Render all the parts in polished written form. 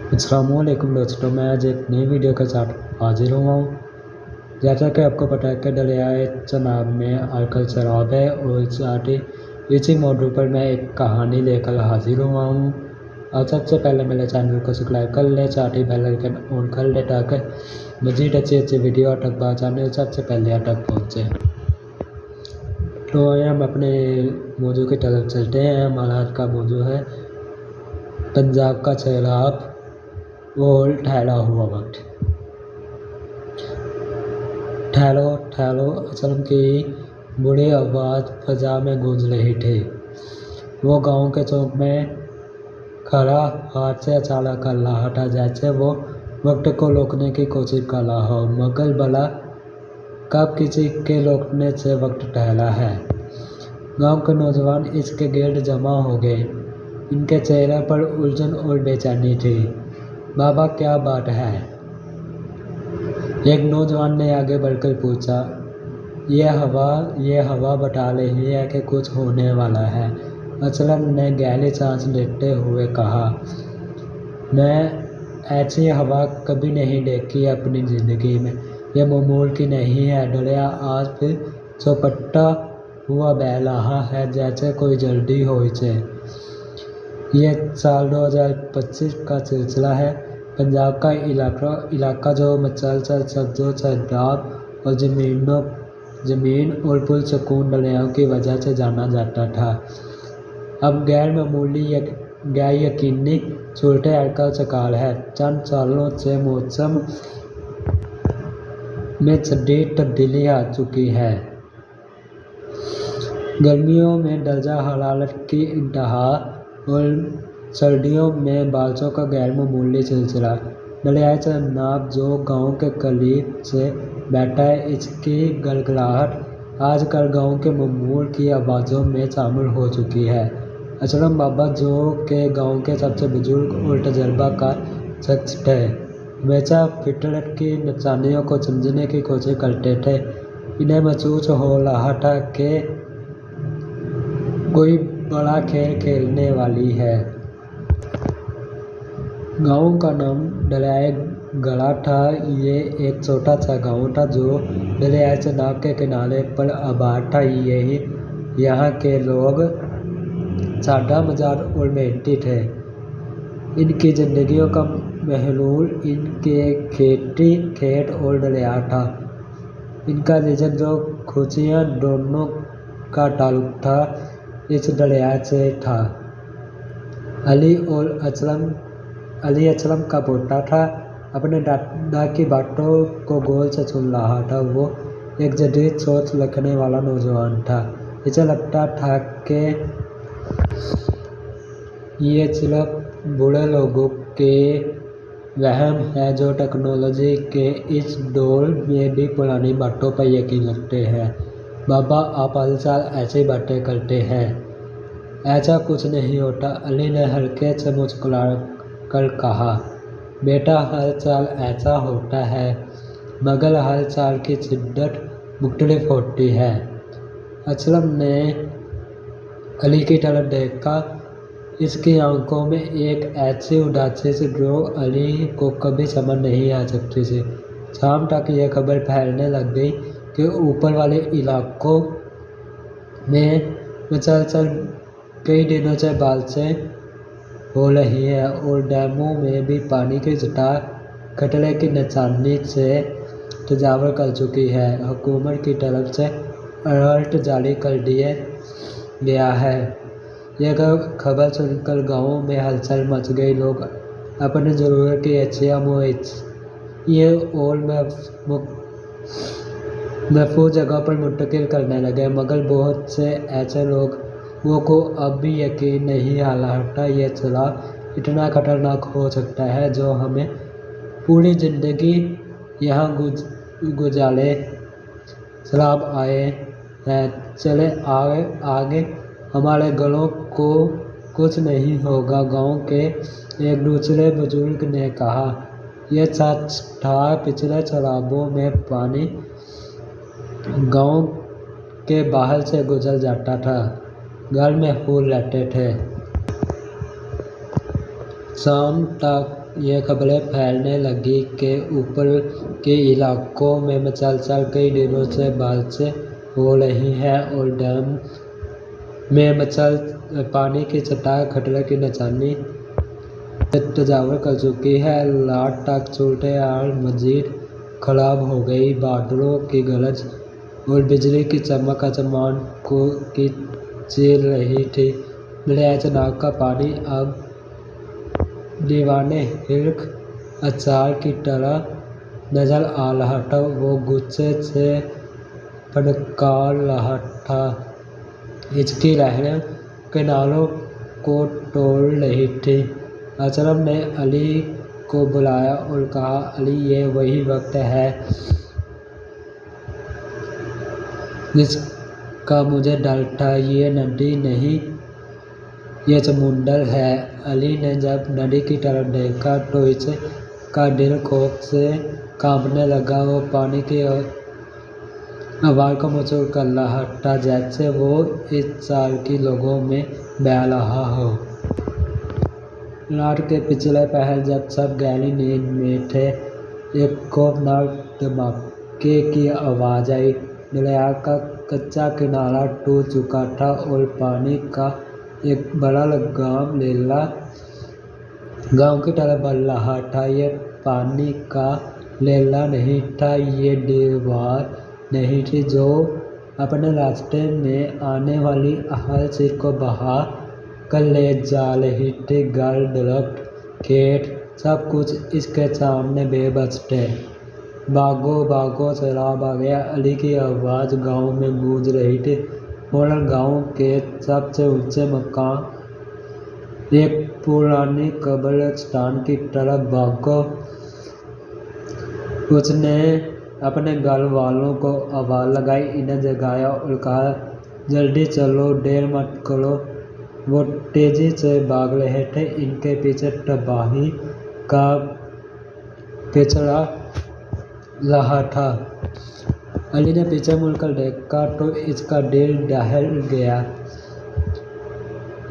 अस्सलामुअलैकुम दोस्तों, मैं आज एक नई वीडियो के साथ हाजिर हुआ हूँ। जैसा कि आपको पता है कि दरियाए चनाब में आजकल शराब है और साथ ही इसी मौजू पर मैं एक कहानी लेकर हाजिर हुआ हूँ। और सबसे पहले मेरे चैनल को सब्सक्राइब कर लें, साथ ही बेल आइकन ऑन कर लें ताकि मज़ीद अच्छी वीडियो तक पहुँचाने सबसे पहले आप तक पहुँचे। तो हम अपने मौजू की तरफ चलते हैं। हमारा आज का मौजू है पंजाब का सैलाब और ठहरा हुआ वक्त। ठहरो ठहरो असलम की बुरी आवाज़ फजा में गूंज रही थी। वो गांव के चौक में खड़ा हाथ से इशारा कर रहा था, जैसे वो वक्त को रोकने की कोशिश कर रहा हो, मगर भला कब किसी के रोकने से वक्त ठहरा है। गांव के नौजवान इसके गिर्द जमा हो गए। इनके चेहरे पर उलझन और बेचैनी थी। बाबा, क्या बात है? एक नौजवान ने आगे बढ़कर पूछा। ये हवा बता रही है कि कुछ होने वाला है, असलम ने गहरी सांस लेते हुए कहा। मैं ऐसी हवा कभी नहीं देखी अपनी ज़िंदगी में। यह मामूल की नहीं है। दरिया आज फिर चौपटा हुआ बह रहा है, जैसे कोई जल्दी हो इसे। ये साल 2025 का सिलसिला है। पंजाब का इलाका जो मसलसल सब्ज़ों सैलाब और ज़मीन और पुरसकून दरियाओं की वजह से जाना जाता था, अब गैर मामूली गैर यकीनी सूरत-हाल का शिकार है। चंद सालों से मौसम में शदीद तब्दीली आ चुकी है। गर्मियों में दर्जा हरारत की इंतहा और सर्दियों में बारिशों का गैर मामूली सिलसिला। दरियाए चनाब जो गांव के करीब से बैठा है, इसकी गड़गड़ाहट आजकल गांव के मामूल की आवाज़ों में शामिल हो चुकी है। असलम बाबा, जो कि गांव के सबसे बुजुर्ग और तजर्बाकार शख्स थे, हमेशा फितरत की निशानियों को समझने की कोशिश करते थे। इन्हें महसूस हो रहा था कि कोई बड़ा खेल खेलने वाली है। गांव का नाम दरियाए गड़ा था। ये एक छोटा सा गांव था जो दरियाए चनाब के किनारे पर आबाद था। यहाँ के लोग सादा मजाज और मेहनती थे। इनकी जिंदगियों का महलूल इनके खेत और दरिया था। इनका रिज़्क जो खुशियाँ दोनों का ताल्लुक था, इस दरिया से था। अली असलम का पोता था। अपने दादा की बातों को गौर से सुन रहा था। वो एक जदीद सोच रखने वाला नौजवान था। इसे लगता था कि ये सिर्फ बूढ़े लोगों के वहम है जो टेक्नोलॉजी के इस दौर में भी पुरानी बातों पर यकीन रखते हैं। बाबा, आप हर साल ऐसी बातें करते हैं। ऐसा कुछ नहीं होता, अली ने हल्के से मुस्कुरा कर कहा। बेटा, हर साल ऐसा होता है, मगर हर साल की शिद्दत मुख्तलिफ होती है। असलम ने अली की तरफ देखा। इसकी आंखों में एक ऐसी उदासी थी जो अली को कभी समझ नहीं आ सकती थी। शाम तक यह खबर फैलने लग गई कि ऊपर वाले इलाकों में मुसलसल कई दिनों से बारिशें हो रही है और डैमों में भी पानी की सतह खतरे की निशानी से तजावज़ कर चुकी है। हुकूमत की तरफ से अलर्ट जारी कर दिया गया है। यह खबर सुनकर गाँव में हलचल मच गई। लोग अपनी ज़रूरत की अशिया मुहैया और महफूज जगह पर मुंतकिल करने लगे, मगर बहुत से ऐसे लोगों को अब भी यकीन नहीं आ रहा था ये सैलाब इतना खतरनाक हो सकता है जो हमें पूरी ज़िंदगी यहाँ गुजारे। सैलाब आए हैं, चले आगे, हमारे घरों को कुछ नहीं होगा, गांव के एक दूसरे बुजुर्ग ने कहा। यह सच था। पिछले सैलाबों में पानी गांव के बाहर से गुजर जाता था, घर में फूल रहते थे। शाम तक ये खबरें फैलने लगी कि ऊपर के इलाकों में मुसलसल कई दिनों से बारिशें हो रही हैं और डैम में पानी की सतह खतरे की निशानी से तजावज़ कर चुकी है। रात तक सूरत-ए-हाल मज़ीद खराब हो गई। बादलों की गरज और बिजली की चमक आसमान की चीर रही थी। दरियाए चेनाब का पानी अब दीवाने हिर्क अचार की तरह नजर आ रहा था। वो गुस्से से फटकार रहा था। इसकी लहरें किनारों को तोड़ रही थी। अशरफ ने अली को बुलाया और कहा, अली, ये वही वक्त है जिसका मुझे डर था। ये नदी नहीं, ये समुंदर है। अली ने जब नदी की तरफ देखा तो इसका दिल खौफ से कांपने लगा। वो पानी की आवाज़ को महसूस कर रहा था जैसे वो इस साल के लोगों में बह रहा हो। रात के पिछले पहर जब सब गहरी नींद में थे, एक खौफनाक धमाके की आवाज़ आई। दरिया का कच्चा किनारा टूट चुका था और पानी का एक बड़ा लगाम लीला गांव की तरफ बढ़ रहा था। ये पानी का लीला नहीं था, ये दीवार नहीं थी जो अपने रास्ते में आने वाली हर चीज को बहा कर ले जा रही थी। घर, दरख्त, खेत, सब कुछ इसके सामने बेबस थे। भागो भागो, सैलाब आ गया, अली की आवाज़ गांव में गूंज रही थी। फौरन गांव के सबसे ऊंचे मकान एक पुरानी कब्रिस्तान की तरफ भागो। उसने अपने घर वालों को आवाज़ लगाई, इन्हें जगाया और कहा, जल्दी चलो, देर मत करो। वो तेजी से भाग रहे थे। इनके पीछे तबाही का पिछड़ा रहा था। अली ने पीछे मुड़कर देखा तो इसका दिल दहल गया।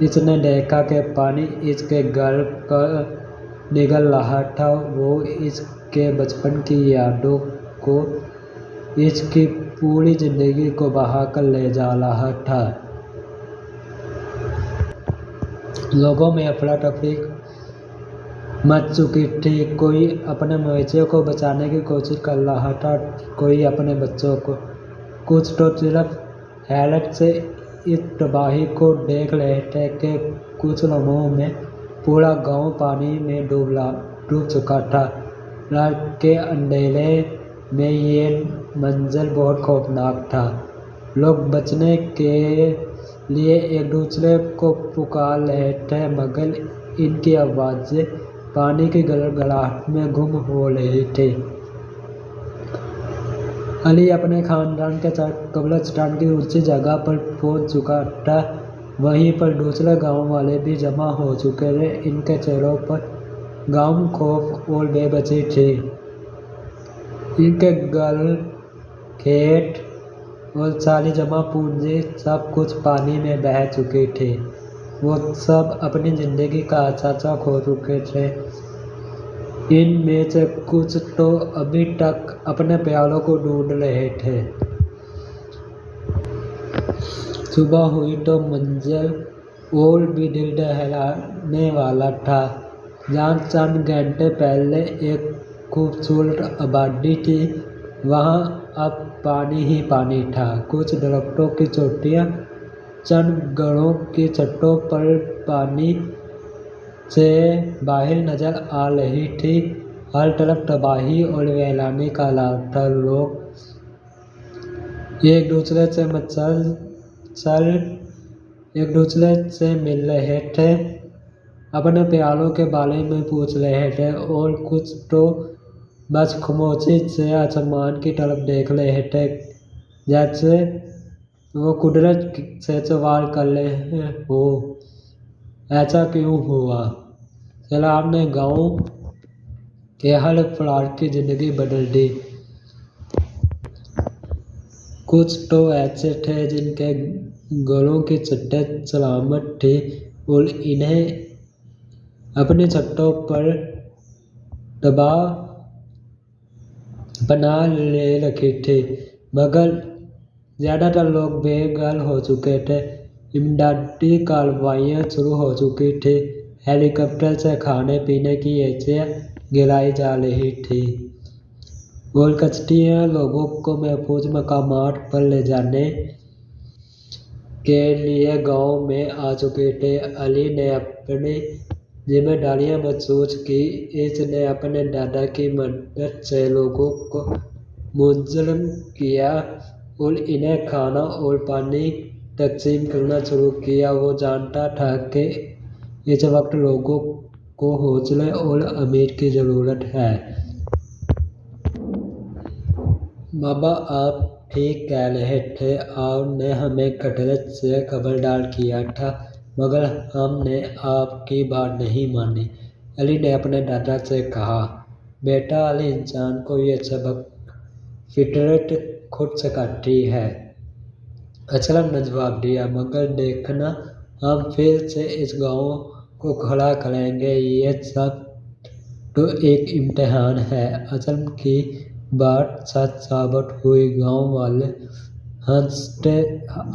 इसने देखा कि पानी इसके घर पर निगल रहा था। वो इसके बचपन की यादों को, इसकी पूरी जिंदगी को बहा कर ले जा रहा था। लोगों में अफरा तफरी मच चुकी थी। कोई अपने मवेशियों को बचाने की कोशिश कर रहा था, कोई अपने बच्चों को। कुछ तो सिर्फ हैरत से इस तबाही को देख रहे थे कि कुछ लम्हों में पूरा गांव पानी में डूब चुका था। रात के अंधेरे में ये मंजर बहुत खौफनाक था। लोग बचने के लिए एक दूसरे को पुकार रहे थे, मगर इनकी आवाज़ें पानी की गड़गड़ाहट में गुम हो रही थी। अली अपने खानदान के साथ कब्रिस्तान की ऊंची जगह पर पहुंच चुका था। वहीं पर दूसरे गांव वाले भी जमा हो चुके थे। इनके चेहरों पर गम, खौफ और बेबसी थी। इनके घर, खेत और सारी जमा पूंजी सब कुछ पानी में बह चुकी थी। वो सब अपनी जिंदगी का असासा खो चुके थे। इनमें से कुछ तो अभी तक अपने प्यारों को ढूंढ रहे थे। सुबह हुई तो मंजर और भी दिल दहलाने वाला था। जहाँ चंद घंटे पहले एक खूबसूरत आबादी थी, वहाँ अब पानी ही पानी था। कुछ दरख्तों की चोटियाँ चंद घरों की छतों पर पानी से बाहर नजर आ रही थी। हर तरफ तबाही और वीरानी का हालात था। लोग एक दूसरे से मिल रहे थे, अपने प्यारों के बारे में पूछ रहे थे और कुछ तो बस खामोशी से आसमान की तरफ देख रहे थे, जैसे वो कुदरत से सवाल कर रहे हो, ऐसा क्यों हुआ। सैलाब ने गांव के हर अफराद की जिंदगी बदल दी। कुछ तो ऐसे थे जिनके घरों की छतें सलामत थी और इन्हें अपनी छतों पर तबाह बना ले रखी थी, मगर ज़्यादातर लोग बेघर हो चुके थे। इमदादी कार्रवाइयाँ शुरू हो चुकी थी। हेलीकॉप्टर से खाने पीने की चीज़ें गिराई जा रही थी और कश्तियाँ लोगों को महफूज मकामात पर ले जाने के लिए गांव में आ चुके थे। अली ने अपनी जिम्मेदारियां महसूस की। इसने अपने दादा की मदद से लोगों को मुंजम किया और इन्हें खाना और पानी तकसीम करना शुरू किया। वो जानता था कि इस वक्त लोगों को हौसले और अमीर की ज़रूरत है। बाबा, आप ठीक कह रहे थे। आपने हमें कटरत से खबरदार किया था, मगर हमने आपकी बात नहीं मानी, अली ने अपने दादा से कहा। बेटा अली, इंसान को ये सबक फितरत खुद सिखाती है, असलम ने जवाब दिया। मगर देखना, हम फिर से इस गांव को खड़ा करेंगे। ये सब तो एक इम्तिहान है। असलम की बात सच साबित हुई। गांव वाले आहिस्ता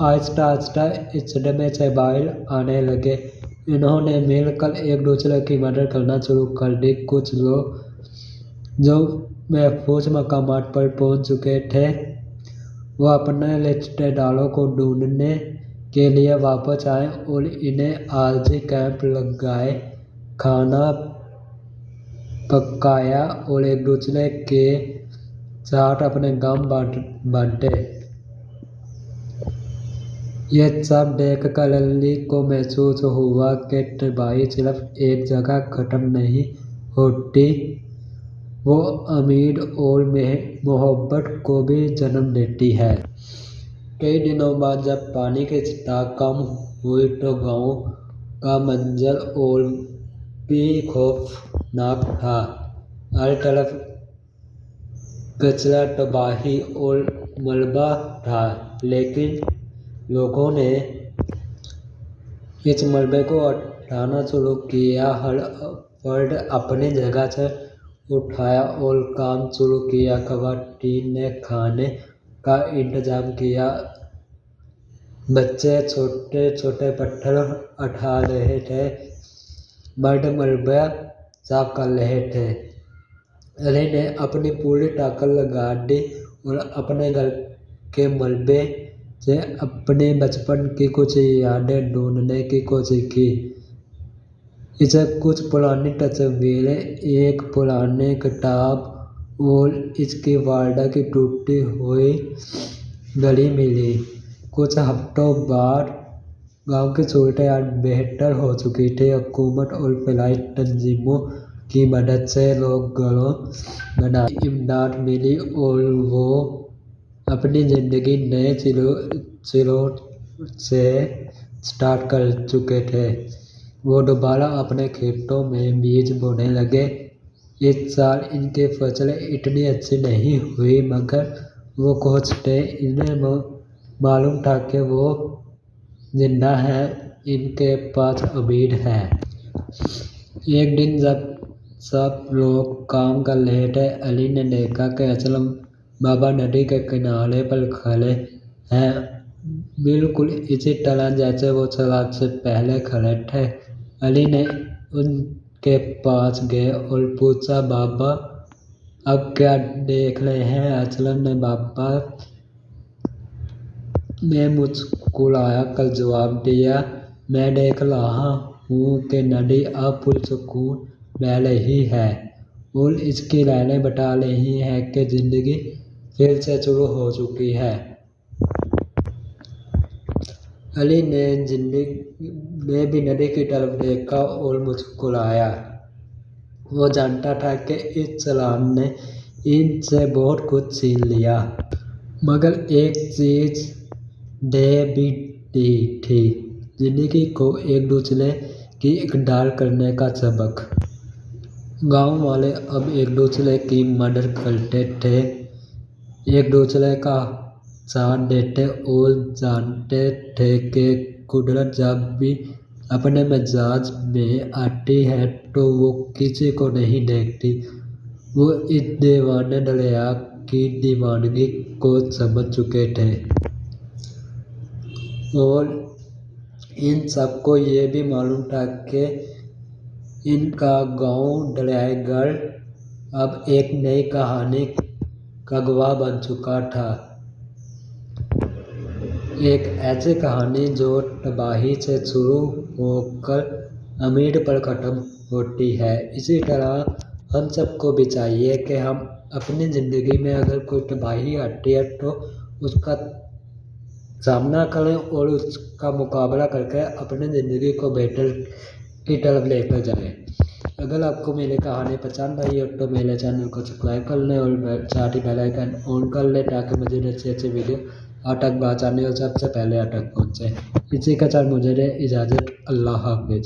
आहिस्ता इस सदमे से बाहर आने लगे। इन्होंने मिलकर एक दूसरे की मदद करना शुरू कर दी। कुछ लोग जो महफूज मकामात पर पहुंच चुके थे, वो अपने रिश्तेदारों को ढूंढने के लिए वापस आए और इन्हें आरजी कैंप लगाए, खाना पकाया और एक दूसरे के साथ अपने गम बांटे। यह सब देखकर अली को महसूस हुआ कि तबाही सिर्फ एक जगह खत्म नहीं होती, वो उम्मीद और मोहब्बत को भी जन्म देती है। कई दिनों बाद जब पानी की सतह कम हुई तो गांव का मंजर और भी खौफनाक था। हर तरफ कचरा, तबाही और मलबा था, लेकिन लोगों ने इस मलबे को उठाना शुरू किया। हर फर्द अपनी जगह से उठाया और काम शुरू किया। खवातीन ने खाने का इंतजाम किया। बच्चे छोटे छोटे पत्थर उठा रहे थे, मर्द मलबा साफ कर रहे थे। अली ने अपनी पूरी ताकत लगा दी और अपने घर के मलबे से अपने बचपन की कुछ यादें ढूंढने की कोशिश की। इसे कुछ पुरानी तस्वीरें, एक पुरानी किताब और इसकी वालदा की टूटी हुई घड़ी मिली। कुछ हफ्तों बाद गांव की सूरत-ए-हाल बेहतर हो चुकी थी। हुकूमत और फलाही तंजीमों की मदद से लोग घरों बनाने की इमदाद मिली और वो अपनी ज़िंदगी नए सिरों से स्टार्ट कर चुके थे। वो दोबारा अपने खेतों में बीज बोने लगे। इस साल इनकी फसलें इतनी अच्छी नहीं हुई, मगर वो खुश थे। इन्हें मालूम था कि वो जिंदा हैं, इनके पास उम्मीद है। एक दिन जब सब लोग काम कर रहे थे, अली ने देखा कि असलम बाबा नदी के किनारे पर खड़े हैं, बिल्कुल इसी तरह जैसे वो सलाद से पहले खड़े थे। अली ने उनके पास गए और पूछा, बाबा अब क्या देख रहे हैं? असलम ने बाबा ने मुस्कुराया कर जवाब दिया, मैं देख रहा हूँ कि नदी अब पुरसुकून बह रही है और इसकी लहरें बता रही हैं कि जिंदगी फिर से शुरू हो चुकी है। अली ने भी नदी की तरफ देखा और मुस्कुराया। वो जानता था कि इस सलाम ने इनसे बहुत कुछ सीख लिया, मगर एक चीज़ दे भी दी थी, जिंदगी को एक दूसरे की इकरार करने का सबक। गांव वाले अब एक दूसरे की मदद करते थे, एक दूसरे का साथ देते और जानते थे कि कुदरत जब भी अपने मिजाज में आती है तो वो किसी को नहीं देखती, وہ اس دیوانے دریا کی دیوانگی کو سمجھ چکے تھے اور ان سب کو یہ بھی معلوم تھا کہ ان کا گاؤں دریائے گڑھ اب ایک نئی کہانی کا گواہ بن چکا تھا، ایک ایسی کہانی جو تباہی سے شروع ہو کر امید پر ختم ہوتی ہے۔ اسی طرح ہم سب کو بھی چاہیے کہ ہم اپنی زندگی میں اگر کوئی تباہی آتی ہے تو اس کا سامنا کریں اور اس کا مقابلہ کر کے اپنی زندگی کو بہتر کی طرف لے کر جائیں۔ اگر آپ کو میری کہانی پسند آئی ہو تو میرے چینل کو سبسکرائب کر لیں اور ساتھ ہی بیل آئیکن آن کر لیں تاکہ مزید اچھی ویڈیو آپ تک پہنچانے اور سب سے پہلے آپ تک پہنچے۔ اسی کے ساتھ مجھے دے اجازت، اللہ حافظ۔